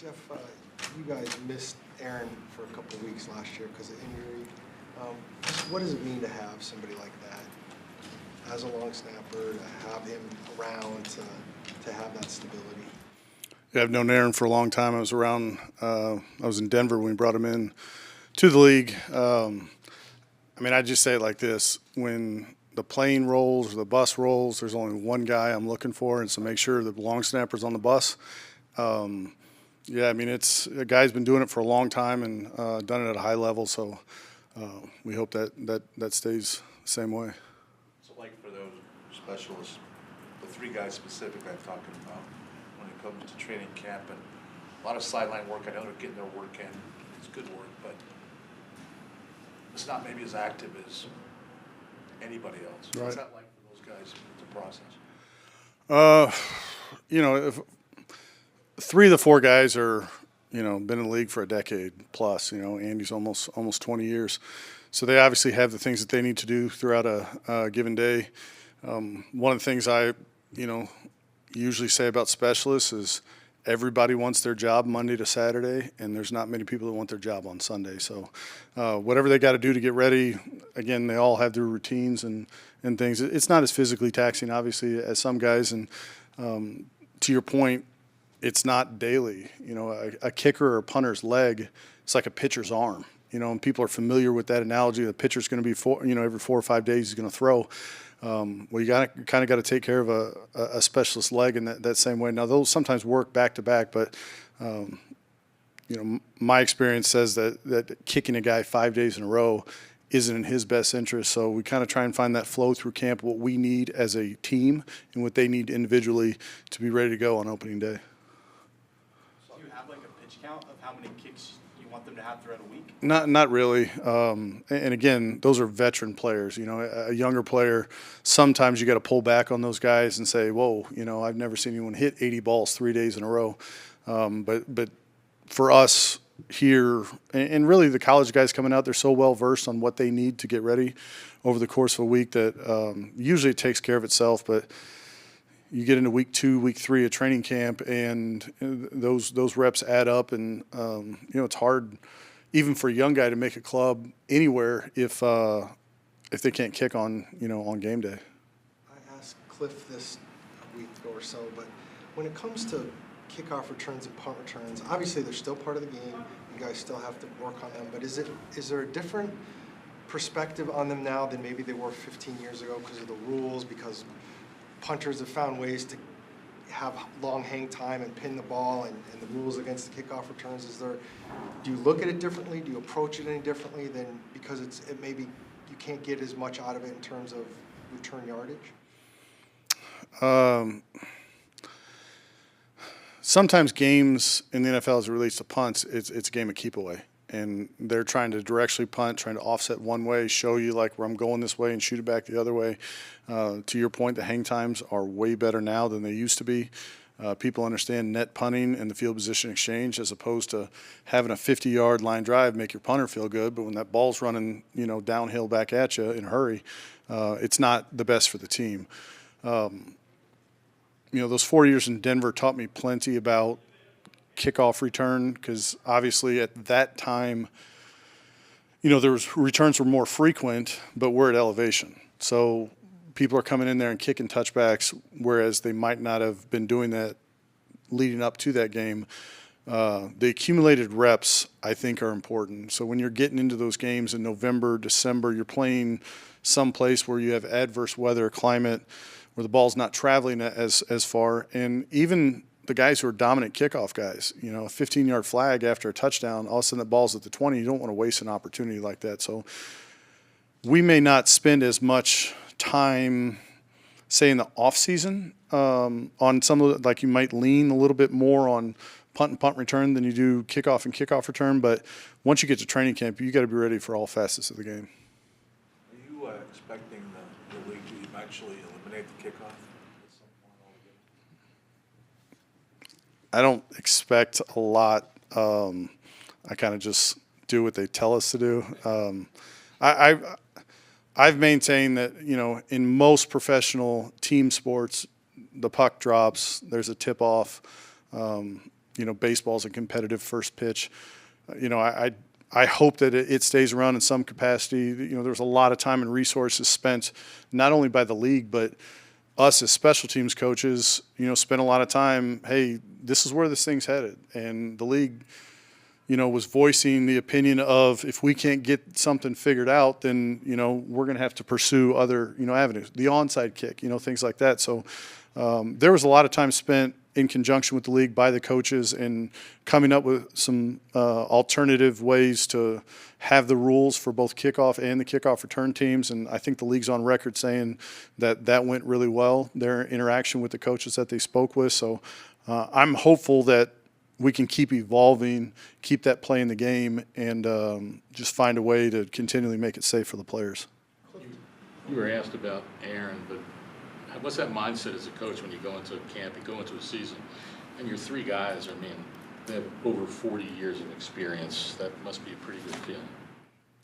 Jeff, you guys missed Aaron for a couple of weeks last year because of injury. What does it mean to have somebody like that as a long snapper, to have him around, to have that stability? Yeah, I've known Aaron for a long time. I was in Denver when we brought him in to the league. I just say it like this: when the plane rolls or the bus rolls, there's only one guy I'm looking for, and so make sure the long snapper's on the bus. It's a guy's been doing it for a long time and done it at a high level. So we hope that stays the same way. So, like for those specialists, the three guys specifically I'm talking about, when it comes to training camp and a lot of sideline work, I know they're getting their work in. It's good work, but it's not maybe as active as anybody else. Right. What's that like for those guys, the process? If three of the four guys are, been in the league for a decade plus. Andy's almost 20 years, so they obviously have the things that they need to do throughout a given day. One of the things I, usually say about specialists is everybody wants their job Monday to Saturday, and there's not many people that want their job on Sunday. So whatever they got to do to get ready, again, they all have their routines and things. It's not as physically taxing, obviously, as some guys. And to your point, it's not daily. A kicker or a punter's leg, it's like a pitcher's arm. And people are familiar with that analogy. The pitcher's going to be every 4 or 5 days he's going to throw. Well, you got to take care of a specialist leg in that same way. Now, those sometimes work back to back, but my experience says that kicking a guy 5 days in a row isn't in his best interest. So we kind of try and find that flow through camp, what we need as a team and what they need individually to be ready to go on opening day. Do you have like a pitch count of how many kicks you want them to have throughout a week? Not really. And again, those are veteran players. A younger player, sometimes you got to pull back on those guys and say, whoa, I've never seen anyone hit 80 balls 3 days in a row. But for us here, and really the college guys coming out, they're so well versed on what they need to get ready over the course of a week that usually it takes care of itself. But you get into week 2, week 3 of training camp, and those reps add up, and it's hard even for a young guy to make a club anywhere if they can't kick on game day. I asked Cliff this a week ago or so, but when it comes to kickoff returns and punt returns, obviously they're still part of the game. You guys still have to work on them, but is there a different perspective on them now than maybe they were 15 years ago because of the rules, because punters have found ways to have long hang time and pin the ball, and the rules against the kickoff returns? Do you look at it differently? Do you approach it any differently than, because it maybe you can't get as much out of it in terms of return yardage? Sometimes games in the NFL as it relates to punts, it's a game of keep away. And they're trying to directionally punt, trying to offset one way, show you like where I'm going this way and shoot it back the other way. To your point, the hang times are way better now than they used to be. People understand net punting and the field position exchange as opposed to having a 50-yard line drive make your punter feel good. But when that ball's running, downhill back at you in a hurry, it's not the best for the team. Those 4 years in Denver taught me plenty about kickoff return, because obviously at that time, returns were more frequent, but we're at elevation. So people are coming in there and kicking touchbacks, whereas they might not have been doing that leading up to that game. The accumulated reps, I think, are important. So when you're getting into those games in November, December, you're playing someplace where you have adverse weather, climate, where the ball's not traveling as far. And even the guys who are dominant kickoff guys, a 15-yard flag after a touchdown, all of a sudden the ball's at the 20. You don't want to waste an opportunity like that. So we may not spend as much time, say, in the off season on some of like you might lean a little bit more on punt and punt return than you do kickoff and kickoff return. But once you get to training camp, you got to be ready for all facets of the game. Are you expecting the league to eventually eliminate the kickoff at some point altogether? I don't expect a lot. I kind of just do what they tell us to do. I've maintained that, in most professional team sports, the puck drops, there's a tip-off. baseball's a competitive first pitch. I hope that it stays around in some capacity. There's a lot of time and resources spent not only by the league, but us as special teams coaches, spend a lot of time, hey, this is where this thing's headed. And the league, was voicing the opinion of if we can't get something figured out, then, we're going to have to pursue other, avenues, the onside kick, things like that. So there was a lot of time spent in conjunction with the league by the coaches and coming up with some alternative ways to have the rules for both kickoff and the kickoff return teams. And I think the league's on record saying that went really well, their interaction with the coaches that they spoke with. So I'm hopeful that we can keep evolving, keep that play in the game, and just find a way to continually make it safe for the players. You were asked about Aaron, but what's that mindset as a coach when you go into a camp, you go into a season, and your three guys, they have over 40 years of experience. That must be a pretty good feeling.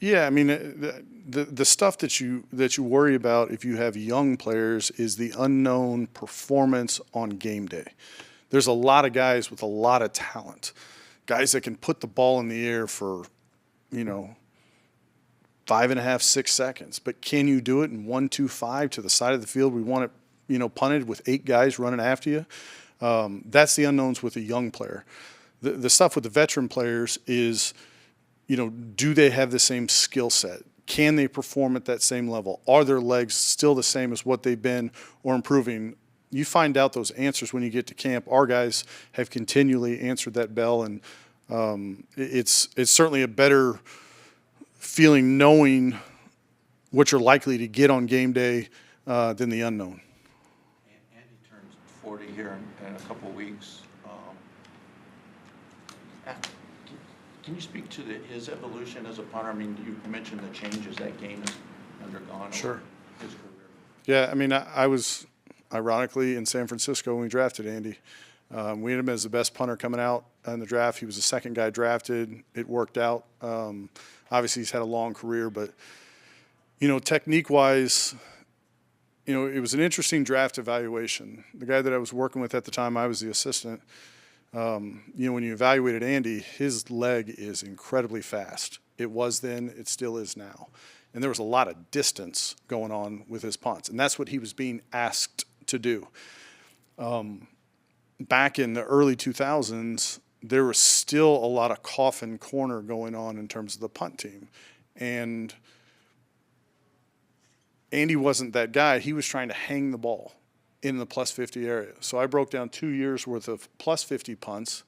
Yeah, the stuff that you worry about if you have young players is the unknown performance on game day. There's a lot of guys with a lot of talent, guys that can put the ball in the air for, 5.5, 6 seconds. But can you do it in 1, 2, 5 to the side of the field? We want it, punted with 8 guys running after you. That's the unknowns with a young player. The stuff with the veteran players is, do they have the same skill set? Can they perform at that same level? Are their legs still the same as what they've been or improving? You find out those answers when you get to camp. Our guys have continually answered that bell, and it's certainly a better feeling knowing what you're likely to get on game day than the unknown. Andy turns 40 here in a couple of weeks. Can you speak to his evolution as a punter? You mentioned the changes that game has undergone. Sure. His career. Yeah, I was ironically in San Francisco when we drafted Andy. We had him as the best punter coming out in the draft. He was the second guy drafted. It worked out. Obviously, he's had a long career, but, technique-wise, it was an interesting draft evaluation. The guy that I was working with at the time, I was the assistant. When you evaluated Andy, his leg is incredibly fast. It was then, it still is now. And there was a lot of distance going on with his punts, and that's what he was being asked to do. Back in the early 2000s, there was still a lot of coffin corner going on in terms of the punt team. And Andy wasn't that guy. He was trying to hang the ball in the plus 50 area. So I broke down 2 years worth of plus 50 punts,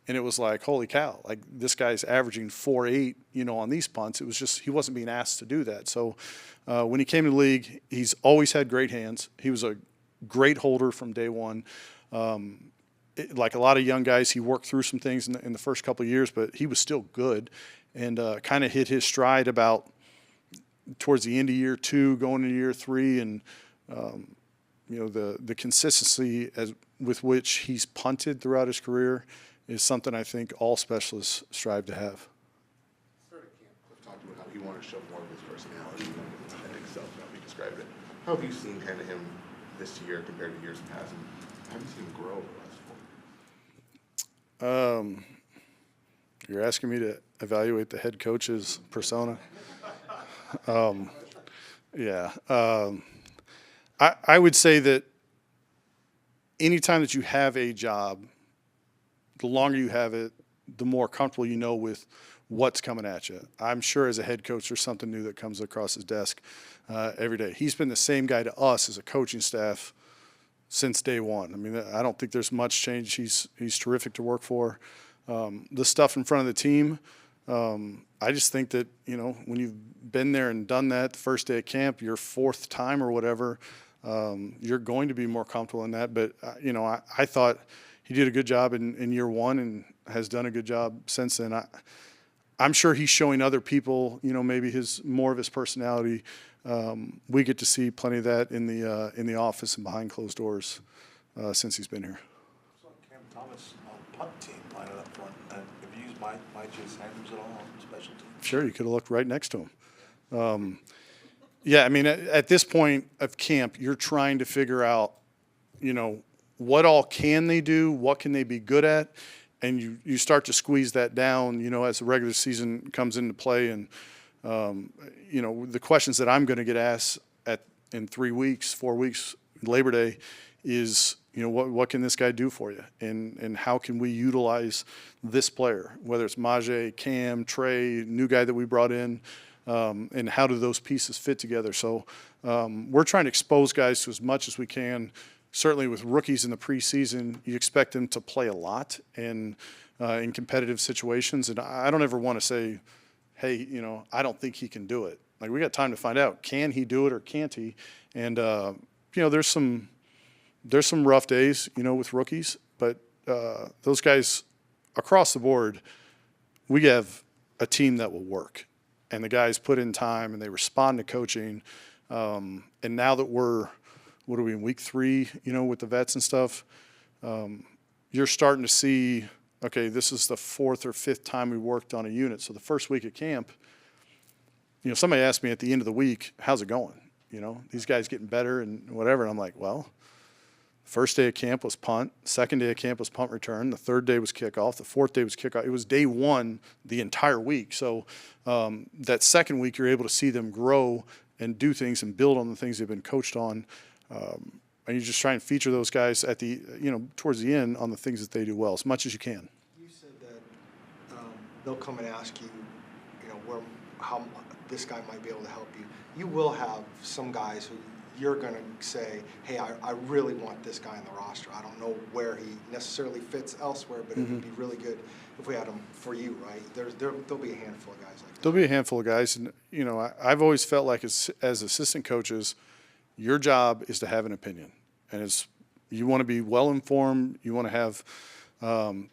and it was like, holy cow, like this guy's averaging 4.8, on these punts. It was just, he wasn't being asked to do that. So when he came to the league, he's always had great hands. He was a great holder from day one. Like a lot of young guys, he worked through some things in the first couple of years, but he was still good and kind of hit his stride about towards the end of year 2, going into year 3, and the consistency with which he's punted throughout his career is something I think all specialists strive to have. Cliff talked about how he wanted to show more of his personality and himself, how he described it. How have you seen kind of him this year compared to years past? And how have you seen him grow over the last 4 years? You're asking me to evaluate the head coach's persona? I would say that anytime that you have a job, the longer you have it, the more comfortable you know with what's coming at you. I'm sure as a head coach, there's something new that comes across his desk every day. He's been the same guy to us as a coaching staff since day one. I don't think there's much change. He's terrific to work for. The stuff in front of the team, I just think that, when you've been there and done that the first day of camp, your 4th time or whatever, you're going to be more comfortable in that. But, I thought he did a good job in year 1 and has done a good job since then. I'm sure he's showing other people, maybe more of his personality. We get to see plenty of that in the office and behind closed doors since he's been here. So Cam Thomas on punt team lining up front. Have you used my Chase Sanders at all on special teams? Sure, you could have looked right next to him. At this point of camp, you're trying to figure out, what all can they do, what can they be good at, and you start to squeeze that down, as the regular season comes into play. And, the questions that I'm going to get asked in 3 weeks, 4 weeks, Labor Day is, what can this guy do for you? And how can we utilize this player, whether it's Majay, Cam, Trey, new guy that we brought in, and how do those pieces fit together? So we're trying to expose guys to as much as we can. Certainly with rookies in the preseason, you expect them to play a lot and in competitive situations. And I don't ever want to say, hey, I don't think he can do it. Like, we got time to find out, can he do it or can't he? And, there's some rough days, with rookies, but those guys across the board, we have a team that will work. And the guys put in time and they respond to coaching. And now that we're, what are we in week 3, with the vets and stuff, you're starting to see, okay, this is the 4th or 5th time we worked on a unit. So the first week of camp, somebody asked me at the end of the week, how's it going? These guys getting better and whatever. And I'm like, well, first day of camp was punt. Second day of camp was punt return. The third day was kickoff. The fourth day was kickoff. It was day 1 the entire week. So that second week, you're able to see them grow and do things and build on the things they've been coached on. And you just try and feature those guys at the, towards the end on the things that they do well as much as you can. You said that they'll come and ask you, how this guy might be able to help you. You will have some guys who you're going to say, hey, I really want this guy on the roster. I don't know where he necessarily fits elsewhere, but it would be really good if we had him for you, right? There'll be a handful of guys like that. There'll be a handful of guys. And, I've always felt like as assistant coaches, your job is to have an opinion. And you want to be well-informed. You want to have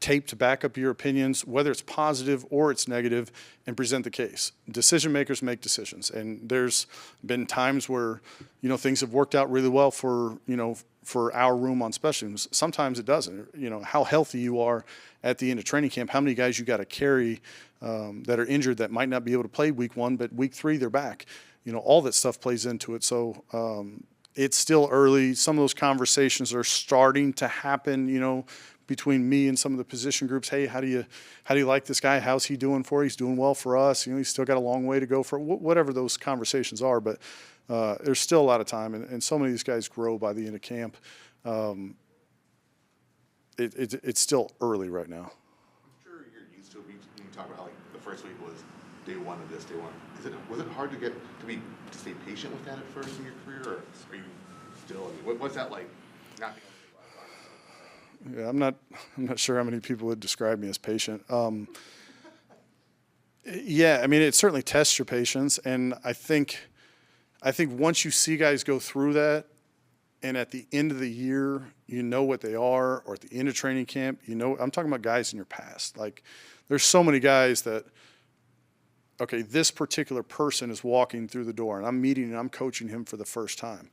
tape to back up your opinions, whether it's positive or it's negative, and present the case. Decision makers make decisions. And there's been times where, things have worked out really well for our room on special teams. Sometimes it doesn't. How healthy you are at the end of training camp, how many guys you got to carry that are injured that might not be able to play week 1, but week 3 they're back. All that stuff plays into it. So it's still early. Some of those conversations are starting to happen, between me and some of the position groups. Hey, how do you like this guy? How's he doing for you? He's doing well for us. He's still got a long way to go for whatever those conversations are. But there's still a lot of time, and so many of these guys grow by the end of camp. It's still early right now. I'm sure you're used to it. You talk about how the first week was day 1 of this, day 1. Was it hard to stay patient with that at first in your career, or are you still? What's that like? Not being Yeah, I'm not sure how many people would describe me as patient. Yeah, it certainly tests your patience, and I think once you see guys go through that, and at the end of the year, what they are, or at the end of training camp, I'm talking about guys in your past. Like, there's so many guys that, okay, this particular person is walking through the door, and I'm meeting and I'm coaching him for the first time.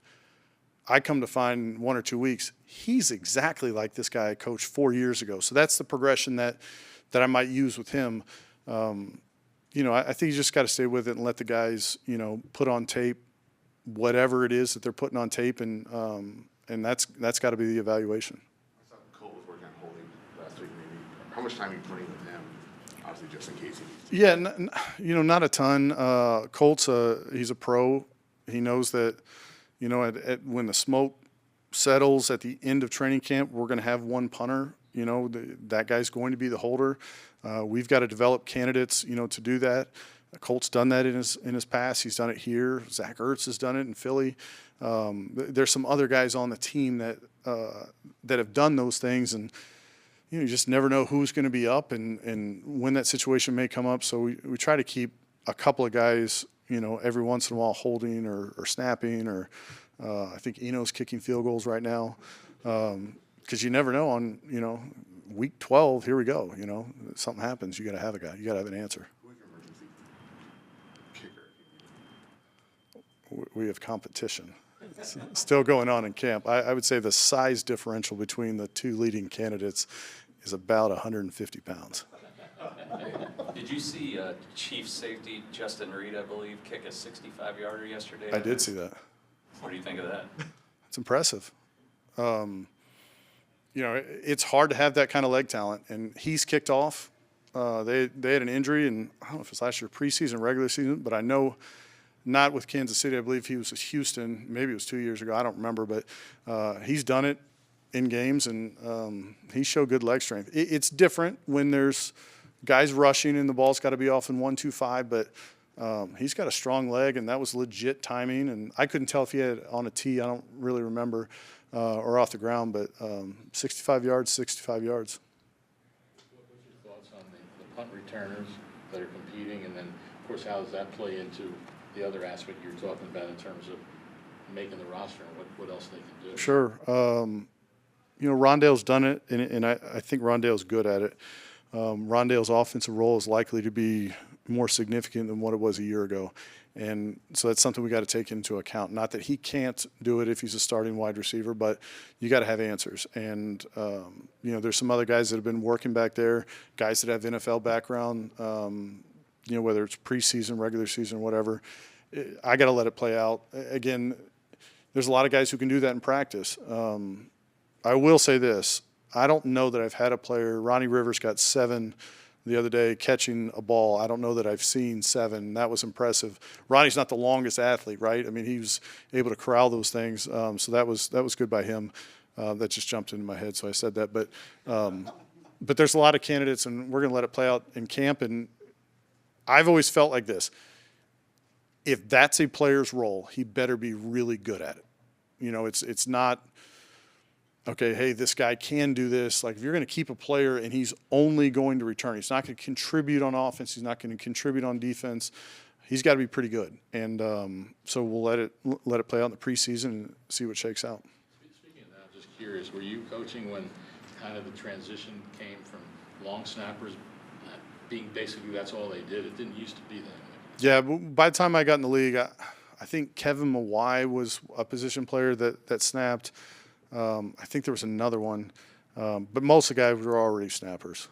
I come to find in 1 or 2 weeks, he's exactly like this guy I coached 4 years ago. So that's the progression that I might use with him. I think you just got to stay with it and let the guys, put on tape whatever it is that they're putting on tape, and that's got to be the evaluation. I saw Cole was working on holding last week. Maybe how much time are you putting with him? Obviously, just in case he needs to. Yeah, not a ton. Colt's he's a pro. He knows that. When the smoke settles at the end of training camp, we're going to have one punter. That guy's going to be the holder. We've got to develop candidates, to do that. Colt's done that in his past. He's done it here. Zach Ertz has done it in Philly. There's some other guys on the team that have done those things, and you just never know who's going to be up and when that situation may come up. So we try to keep a couple of guys, every once in a while holding or snapping, or I think Eno's kicking field goals right now, because you never know on, week 12, here we go, something happens, you got to have a guy, you got to have an answer. Who's your emergency kicker? We have competition. It's still going on in camp. I would say the size differential between the 2 leading candidates is about 150 pounds. Did you see Chiefs safety Justin Reed, I believe, kick a 65-yarder yesterday? I did see that. What do you think of that? It's impressive. you know, it's hard to have that kind of leg talent, and he's kicked off. They had an injury, and I don't know if it was last year, preseason, regular season, but I know not with Kansas City. I believe he was with Houston. Maybe it was 2 years ago. I don't remember, but he's done it in games, and he showed good leg strength. It's different when there's guys rushing and the ball's got to be off in 1-2-5, but he's got a strong leg, and that was legit timing. And I couldn't tell if he had it on a tee. I don't really remember, or off the ground, but 65 yards, 65 yards. What's your thoughts on the punt returners that are competing, and then, of course, how does that play into the other aspect you're talking about in terms of making the roster and what else they can do? Sure. You know, Rondale's done it, and I think Rondale's good at it. Rondale's offensive role is likely to be more significant than what it was a year ago. And so that's something we got to take into account. Not that he can't do it if he's a starting wide receiver, but you got to have answers. And, you know, there's some other guys that have been working back there, guys that have NFL background, you know, whether it's preseason, regular season, whatever. I got to let it play out. Again, there's a lot of guys who can do that in practice. I will say this. I don't know that I've had a player. Ronnie Rivers got 7 the other day catching a ball. I don't know that I've seen 7. That was impressive. Ronnie's not the longest athlete, right? I mean, he was able to corral those things. So that was good by him. That just jumped into my head, so I said that. But there's a lot of candidates, and we're going to let it play out in camp. And I've always felt like this. If that's a player's role, he better be really good at it. You know, it's not, okay, hey, this guy can do this. Like, if you're going to keep a player and he's only going to return, he's not going to contribute on offense, he's not going to contribute on defense, he's got to be pretty good. And so we'll let it play out in the preseason and see what shakes out. Speaking of that, I'm just curious, were you coaching when kind of the transition came from long snappers being basically that's all they did? It didn't used to be that way. Yeah, by the time I got in the league, I think Kevin Mawai was a position player that snapped. I think there was another one, but most of the guys were already snappers.